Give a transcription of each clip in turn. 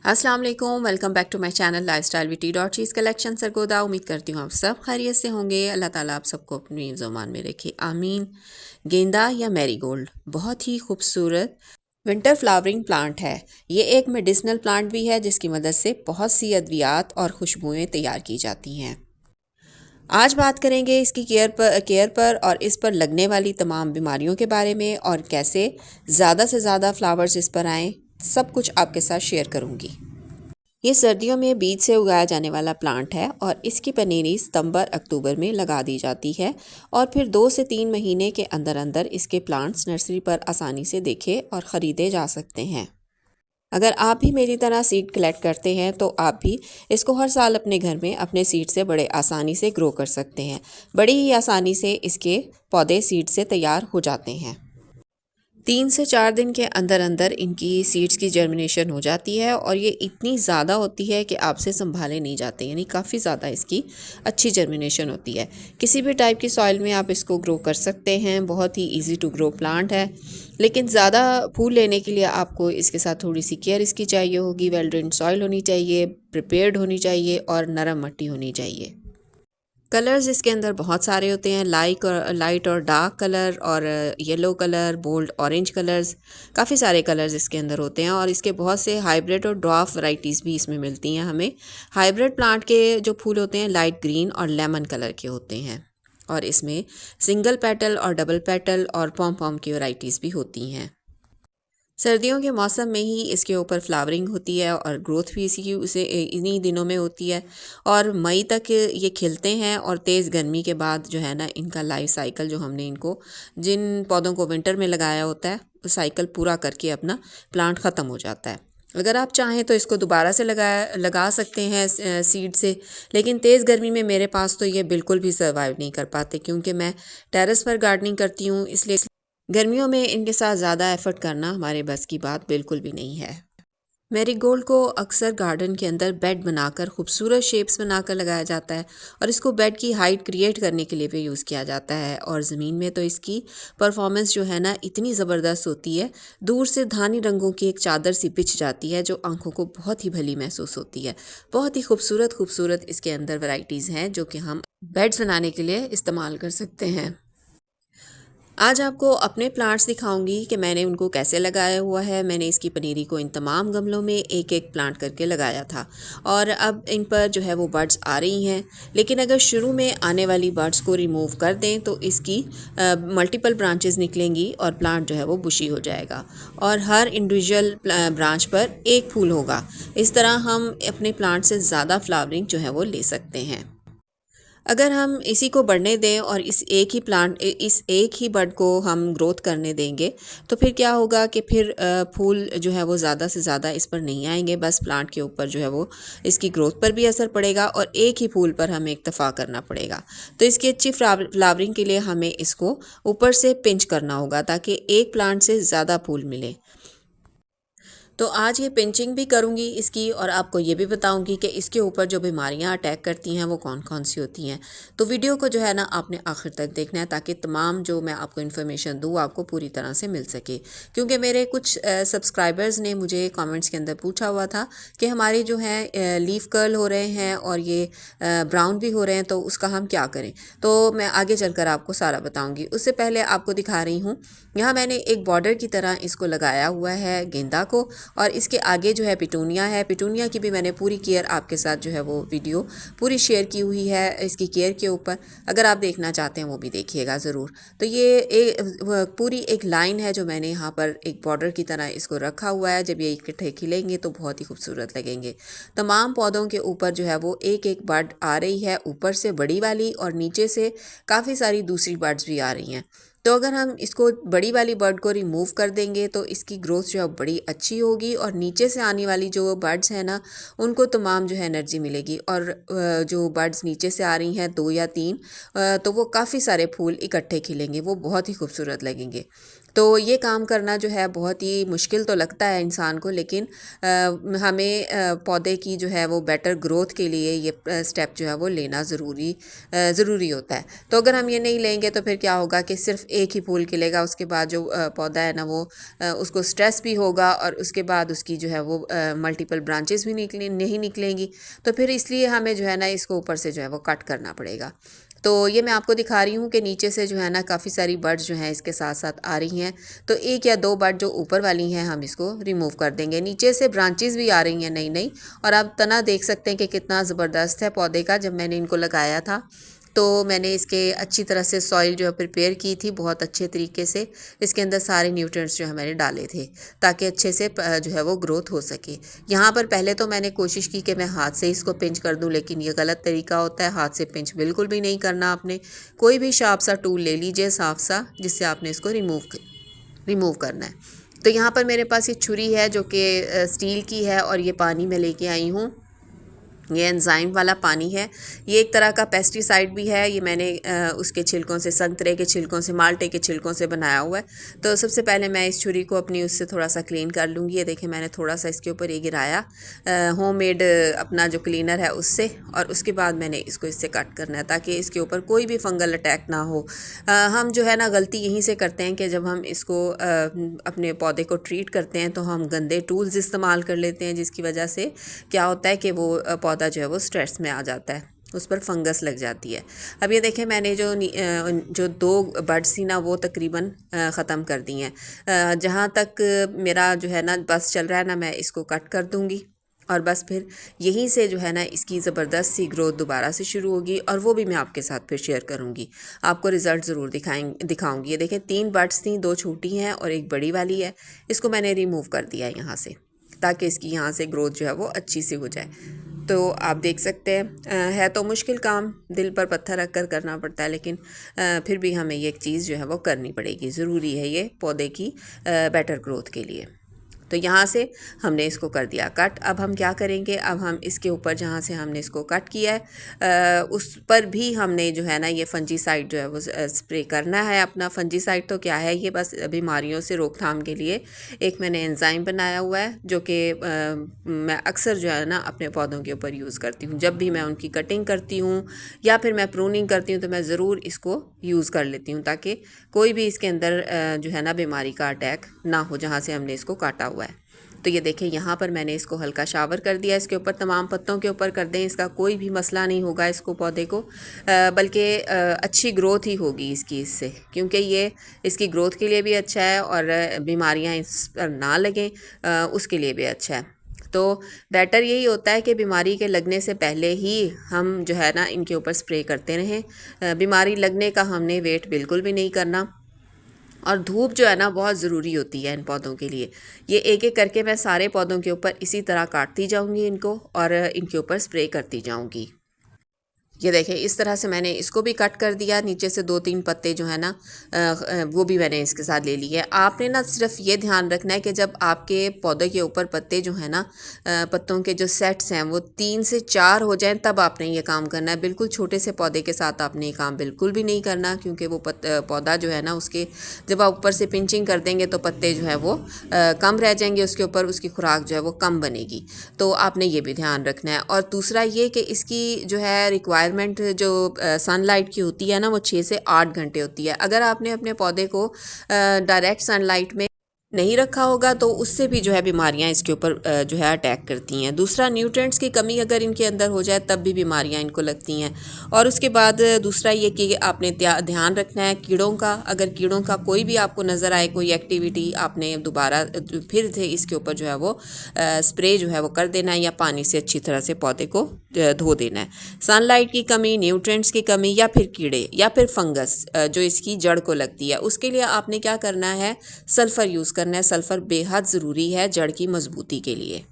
अस्सलाम वालेकुम, welcome back to my channel lifestyle witty dot cheese collection Sargodha. उम्मीद करती हूँ आप सब खैरियत से होंगे। अल्लाह ताला आप सबको अपनी ज़ुबान में रखे, आमीन। गेंदा या मैरीगोल्ड बहुत ही खूबसूरत विंटर फ्लावरिंग प्लांट है। ये एक मेडिसिनल प्लांट भी है जिसकी मदद से बहुत सी अद्वियात और खुशबुएं तैयार की जाती हैं। आज बात करेंगे इसकी केयर पर और इस पर लगने वाली तमाम बीमारियों के बारे में और कैसे ज़्यादा से ज़्यादा फ्लावर्स इस पर आएँ। सब कुछ आपके साथ शेयर करूँगी। ये सर्दियों में बीज से उगाया जाने वाला प्लांट है और इसकी पनीरी सितंबर अक्टूबर में लगा दी जाती है और फिर 2 से 3 महीने के अंदर अंदर इसके प्लांट्स नर्सरी पर आसानी से देखे और ख़रीदे जा सकते हैं। अगर आप भी मेरी तरह सीड कलेक्ट करते हैं तो आप भी इसको हर साल अपने घर में अपने सीड से बड़े आसानी से ग्रो कर सकते हैं। बड़ी ही आसानी से इसके पौधे सीड से तैयार हो जाते हैं। 3 से 4 दिन के अंदर अंदर इनकी सीड्स की जर्मिनेशन हो जाती है और ये इतनी ज़्यादा होती है कि आपसे संभाले नहीं जाते, यानी काफ़ी ज़्यादा इसकी अच्छी जर्मिनेशन होती है। किसी भी टाइप की सॉइल में आप इसको ग्रो कर सकते हैं। बहुत ही इजी टू ग्रो प्लांट है, लेकिन ज़्यादा फूल लेने के लिए आपको इसके साथ थोड़ी सी केयर इसकी चाहिए होगी। वेल ड्रेन्ड सॉइल होनी चाहिए, प्रिपेयर्ड होनी चाहिए और नरम मिट्टी होनी चाहिए। कलर्स इसके अंदर बहुत सारे होते हैं, लाइट और डार्क कलर और yellow colour, bold orange colours, काफ़ी सारे कलर्स इसके अंदर होते हैं और इसके बहुत से हाइब्रिड और ड्वार्फ वैरायटीज़ भी इसमें मिलती हैं हमें। हाइब्रिड प्लांट के जो फूल होते हैं लाइट ग्रीन और लेमन कलर के होते हैं और इसमें सिंगल पेटल और डबल पेटल और पॉम पॉम की वैरायटीज़ भी होती हैं। सर्दियों के मौसम में ही इसके ऊपर फ्लावरिंग होती है और ग्रोथ भी इसी उसे इन्हीं दिनों में होती है और मई तक ये खिलते हैं और तेज़ गर्मी के बाद जो है ना इनका लाइफ साइकिल, जो हमने इनको जिन पौधों को विंटर में लगाया होता है वो साइकिल पूरा करके अपना प्लांट ख़त्म हो जाता है। अगर आप चाहें तो इसको दोबारा से लगा सकते हैं सीड से, लेकिन तेज़ गर्मी में मेरे पास तो ये बिल्कुल भी सर्वाइव नहीं कर पाते क्योंकि मैं टेरेस पर गार्डनिंग करती हूँ, इसलिए गर्मियों में इनके साथ ज़्यादा एफर्ट करना हमारे बस की बात बिल्कुल भी नहीं है। मैरीगोल्ड को अक्सर गार्डन के अंदर बेड बनाकर खूबसूरत शेप्स बनाकर लगाया जाता है और इसको बेड की हाइट क्रिएट करने के लिए भी यूज़ किया जाता है और ज़मीन में तो इसकी परफॉर्मेंस जो है ना इतनी ज़बरदस्त होती है, दूर से धानी रंगों की एक चादर सी बिछ जाती है जो आंखों को बहुत ही भली महसूस होती है। बहुत ही खूबसूरत खूबसूरत इसके अंदर वैरायटीज़ हैं जो कि हम बेड्स बनाने के लिए इस्तेमाल कर सकते हैं। आज आपको अपने प्लांट्स दिखाऊंगी कि मैंने उनको कैसे लगाया हुआ है। मैंने इसकी पनीरी को इन तमाम गमलों में एक एक प्लांट करके लगाया था और अब इन पर जो है वो बर्ड्स आ रही हैं, लेकिन अगर शुरू में आने वाली बर्ड्स को रिमूव कर दें तो इसकी मल्टीपल ब्रांचेस निकलेंगी और प्लांट जो है वो बुशी हो जाएगा और हर इंडिविजुअल ब्रांच पर एक फूल होगा। इस तरह हम अपने प्लांट से ज़्यादा फ्लावरिंग जो है वो ले सकते हैं। अगर हम इसी को बढ़ने दें और इस एक ही बड को हम ग्रोथ करने देंगे तो फिर क्या होगा कि फिर फूल जो है वो ज़्यादा से ज़्यादा इस पर नहीं आएंगे। बस प्लांट के ऊपर जो है वो इसकी ग्रोथ पर भी असर पड़ेगा और एक ही फूल पर हमें इक्तफ़ा करना पड़ेगा। तो इसकी अच्छी फ्लावरिंग के लिए हमें इसको ऊपर से पिंच करना होगा ताकि एक प्लांट से ज़्यादा फूल मिले। तो आज ये पिंचिंग भी करूँगी इसकी और आपको ये भी बताऊँगी कि इसके ऊपर जो बीमारियाँ अटैक करती हैं वो कौन कौन सी होती हैं। तो वीडियो को जो है ना आपने आखिर तक देखना है ताकि तमाम जो मैं आपको इन्फॉर्मेशन दूँ आपको पूरी तरह से मिल सके। क्योंकि मेरे कुछ सब्सक्राइबर्स ने मुझे कमेंट्स के अंदर पूछा हुआ था कि हमारे जो है लीफ कर्ल हो रहे हैं और ये ब्राउन भी हो रहे हैं, तो उसका हम क्या करें। तो मैं आगे चलकर आपको सारा बताऊँगी। उससे पहले आपको दिखा रही हूँ, यहाँ मैंने एक बॉर्डर की तरह इसको लगाया हुआ है गेंदा को और इसके आगे जो है पिटूनिया है। पिटूनिया की भी मैंने पूरी केयर आपके साथ जो है वो वीडियो पूरी शेयर की हुई है इसकी केयर के ऊपर। अगर आप देखना चाहते हैं वो भी देखिएगा ज़रूर। तो ये पूरी एक लाइन है जो मैंने यहाँ पर एक बॉर्डर की तरह इसको रखा हुआ है। जब ये इकट्ठे खिलेंगे तो बहुत ही खूबसूरत लगेंगे। तमाम पौधों के ऊपर जो है वो एक एक बड आ रही है, ऊपर से बड़ी वाली और नीचे से काफ़ी सारी दूसरी बर्ड्स भी आ रही हैं। तो अगर हम इसको बड़ी वाली बर्ड को रिमूव कर देंगे तो इसकी ग्रोथ जो है बड़ी अच्छी होगी और नीचे से आने वाली जो बर्ड्स हैं ना उनको तमाम जो है एनर्जी मिलेगी और जो बर्ड्स नीचे से आ रही हैं 2 या 3 तो वो काफ़ी सारे फूल इकट्ठे खिलेंगे, वो बहुत ही खूबसूरत लगेंगे। तो ये काम करना जो है बहुत ही मुश्किल तो लगता है इंसान को, लेकिन हमें पौधे की जो है वो बेटर ग्रोथ के लिए ये स्टेप जो है वो लेना ज़रूरी होता है। तो अगर हम ये नहीं लेंगे तो फिर क्या होगा कि सिर्फ एक ही फूल खिलेगा, उसके बाद जो पौधा है ना वो उसको स्ट्रेस भी होगा और उसके बाद उसकी जो है वो मल्टीपल ब्रांचेस भी नहीं निकलेंगी। तो फिर इसलिए हमें जो है ना इसको ऊपर से जो है वो कट करना पड़ेगा। तो ये मैं आपको दिखा रही हूँ कि नीचे से जो है ना काफ़ी सारी बर्ड्स जो हैं इसके साथ साथ आ रही हैं। तो एक या दो बर्ड जो ऊपर वाली हैं हम इसको रिमूव कर देंगे। नीचे से ब्रांचेस भी आ रही हैं नई नई, और आप तना देख सकते हैं कि कितना ज़बरदस्त है पौधे का। जब मैंने इनको लगाया था तो मैंने इसके अच्छी तरह से सॉइल जो है प्रिपेयर की थी, बहुत अच्छे तरीके से इसके अंदर सारे न्यूट्रिएंट्स जो है मैंने डाले थे ताकि अच्छे से जो है वो ग्रोथ हो सके। यहाँ पर पहले तो मैंने कोशिश की कि मैं हाथ से इसको पिंच कर दूँ, लेकिन ये गलत तरीका होता है। हाथ से पिंच बिल्कुल भी नहीं करना आपने। कोई भी शार्प सा टूल ले लीजिए, साफ सा, जिससे आपने इसको रिमूव करना है। तो यहाँ पर मेरे पास ये छुरी है जो कि स्टील की है, और ये पानी मैं लेके आई हूँ। ये एंजाइम वाला पानी है। ये एक तरह का पेस्टिसाइड भी है। ये मैंने उसके छिलकों से, संतरे के छिलकों से, माल्टे के छिलकों से बनाया हुआ है। तो सबसे पहले मैं इस छुरी को अपनी उससे थोड़ा सा क्लीन कर लूँगी। ये देखिए मैंने थोड़ा सा इसके ऊपर ये गिराया होममेड अपना जो क्लीनर है उससे, और उसके बाद मैंने इसको इससे कट करना है ताकि इसके ऊपर कोई भी फंगल अटैक ना हो। हम जो है ना गलती यहीं से करते हैं कि जब हम इसको अपने पौधे को ट्रीट करते हैं तो हम गंदे टूल्स इस्तेमाल कर लेते हैं, जिसकी वजह से क्या होता है कि वो पौधा जो है वो स्ट्रेस में आ जाता है, उस पर फंगस लग जाती है। अब ये देखें मैंने जो दो बर्ड्स थी ना वो तकरीबन ख़त्म कर दी हैं। जहाँ तक मेरा जो है ना बस चल रहा है ना, मैं इसको कट कर दूँगी और बस फिर यहीं से जो है ना इसकी ज़बरदस्त सी ग्रोथ दोबारा से शुरू होगी, और वो भी मैं आपके साथ फिर शेयर करूँगी। आपको रिज़ल्ट ज़रूर दिखाऊँगी। ये देखें 3 बर्ड्स थी, 2 छोटी हैं और एक बड़ी वाली है। इसको मैंने रिमूव कर दिया है यहाँ से ताकि इसकी यहाँ से ग्रोथ जो है वो अच्छी सी हो जाए। तो आप देख सकते हैं है तो मुश्किल काम, दिल पर पत्थर रख कर करना पड़ता है, लेकिन फिर भी हमें ये एक चीज़ जो है वो करनी पड़ेगी। ज़रूरी है ये पौधे की बेटर ग्रोथ के लिए। तो यहाँ से हमने इसको कर दिया कट। अब हम क्या करेंगे, अब हम इसके ऊपर जहाँ से हमने इसको कट किया है उस पर भी हमने जो है ना ये फंजीसाइड जो है वो स्प्रे करना है अपना। फंजीसाइड तो क्या है, ये बस बीमारियों से रोकथाम के लिए एक मैंने एंजाइम बनाया हुआ है जो कि मैं अक्सर जो है ना अपने पौधों के ऊपर यूज़ करती हूँ। जब भी मैं उनकी कटिंग करती हूँ या फिर मैं प्रूनिंग करती हूँ तो मैं ज़रूर इसको यूज़ कर लेती हूँ ताकि कोई भी इसके अंदर जो है ना बीमारी का अटैक ना हो जहाँ से हमने इसको काटा हुआ है। तो ये देखें यहाँ पर मैंने इसको हल्का शावर कर दिया। इसके ऊपर तमाम पत्तों के ऊपर कर दें, इसका कोई भी मसला नहीं होगा इसको पौधे को, बल्कि अच्छी ग्रोथ ही होगी इसकी इससे, क्योंकि ये इसकी ग्रोथ के लिए भी अच्छा है और बीमारियाँ इस पर ना लगें उसके लिए भी अच्छा है। तो बेटर यही होता है कि बीमारी के लगने से पहले ही हम जो है ना इनके ऊपर स्प्रे करते रहें। बीमारी लगने का हमने वेट बिल्कुल भी नहीं करना। और धूप जो है ना बहुत ज़रूरी होती है इन पौधों के लिए। ये एक एक करके मैं सारे पौधों के ऊपर इसी तरह काटती जाऊंगी इनको और इनके ऊपर स्प्रे करती जाऊंगी। ये देखें इस तरह से मैंने इसको भी कट कर दिया। नीचे से 2-3 पत्ते जो है ना वो भी मैंने इसके साथ ले लिए। आपने ना सिर्फ ये ध्यान रखना है कि जब आपके पौधे के ऊपर पत्ते जो है ना पत्तों के जो सेट्स हैं वो 3 से 4 हो जाएं तब आपने ये काम करना है। बिल्कुल छोटे से पौधे के साथ आपने ये काम बिल्कुल भी नहीं करना, क्योंकि वो पौधा जो है ना उसके जब आप ऊपर से पिंचिंग कर देंगे तो पत्ते जो है वो कम रह जाएंगे उसके ऊपर, उसकी खुराक जो है वो कम बनेगी। तो आपने ये भी ध्यान रखना है। और दूसरा ये कि इसकी जो है रिक्वायरमेंट जो सनलाइट की होती है ना वो 6 से 8 घंटे होती है। अगर आपने अपने पौधे को डायरेक्ट सनलाइट में नहीं रखा होगा तो उससे भी जो है बीमारियां इसके ऊपर जो है अटैक करती हैं। दूसरा न्यूट्रिएंट्स की कमी अगर इनके अंदर हो जाए तब भी बीमारियां इनको लगती हैं। और उसके बाद दूसरा ये कि आपने ध्यान रखना है कीड़ों का। अगर कीड़ों का कोई भी आपको नज़र आए, कोई एक्टिविटी, आपने दोबारा फिर से इसके ऊपर जो है वो स्प्रे जो है वो कर देना है या पानी से अच्छी तरह से पौधे को धो देना है। सनलाइट की कमी, न्यूट्रिएंट्स की कमी या फिर कीड़े या फिर फंगस जो इसकी जड़ को लगती है, उसके लिए आपने क्या करना है, सल्फ़र यूज़ करना है। सल्फ़र बेहद ज़रूरी है जड़ की मजबूती के लिए,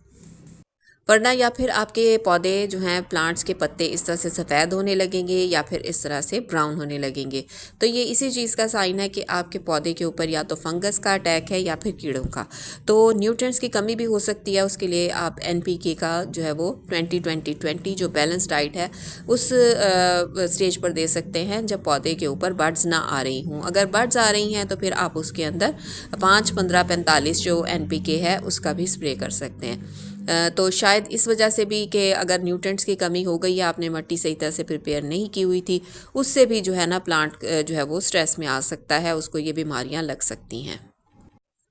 वरना या फिर आपके पौधे जो हैं प्लांट्स के पत्ते इस तरह से सफ़ेद होने लगेंगे या फिर इस तरह से ब्राउन होने लगेंगे। तो ये इसी चीज़ का साइन है कि आपके पौधे के ऊपर या तो फंगस का अटैक है या फिर कीड़ों का। तो न्यूट्रिएंट्स की कमी भी हो सकती है। उसके लिए आप NPK का जो है वो 20-20-20 जो बैलेंस डाइट है उस स्टेज पर दे सकते हैं जब पौधे के ऊपर बर्ड्स ना आ रही हों। अगर बर्ड्स आ रही हैं तो फिर आप उसके अंदर 5-15-45 जो NPK है उसका भी स्प्रे कर सकते हैं। तो शायद इस वजह से भी कि अगर न्यूट्रिएंट्स की कमी हो गई या आपने मिट्टी सही तरह से प्रिपेयर नहीं की हुई थी, उससे भी जो है ना प्लांट जो है वो स्ट्रेस में आ सकता है, उसको ये बीमारियां लग सकती हैं।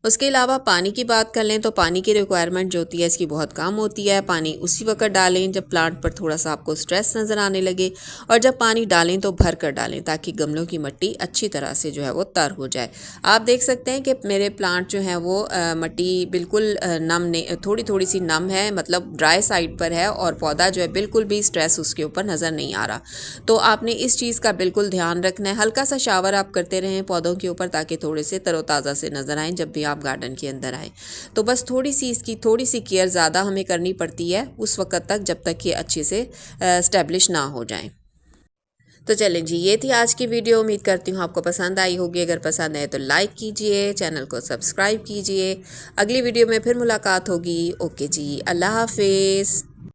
उसके अलावा पानी की बात कर लें तो पानी की रिक्वायरमेंट जो होती है इसकी बहुत कम होती है। पानी उसी वक्त डालें जब प्लांट पर थोड़ा सा आपको स्ट्रेस नज़र आने लगे, और जब पानी डालें तो भर कर डालें ताकि गमलों की मिट्टी अच्छी तरह से जो है वो तर हो जाए। आप देख सकते हैं कि मेरे प्लांट जो हैं वो मिट्टी बिल्कुल नम नहीं, थोड़ी थोड़ी सी नम है, मतलब ड्राई साइड पर है, और पौधा जो है बिल्कुल भी स्ट्रेस उसके ऊपर नज़र नहीं आ रहा। तो आपने इस चीज़ का बिल्कुल ध्यान रखना है। हल्का सा शावर आप करते रहें पौधों के ऊपर ताकि थोड़े से तरोताज़ा से नज़र आएँ जब भी आप गार्डन के अंदर आए। तो बस थोड़ी सी इसकी थोड़ी सी केयर ज़्यादा हमें करनी पड़ती है उस वक्त तक जब तक ये अच्छे से स्टेब्लिश ना हो जाएं। तो चलें जी, ये थी आज की वीडियो। उम्मीद करती हूँ आपको पसंद आई होगी। अगर पसंद आए तो लाइक कीजिए, चैनल को सब्सक्राइब कीजिए। अगली वीडियो में फिर मुलाकात होगी। ओके जी, अल्लाह हाफिज़।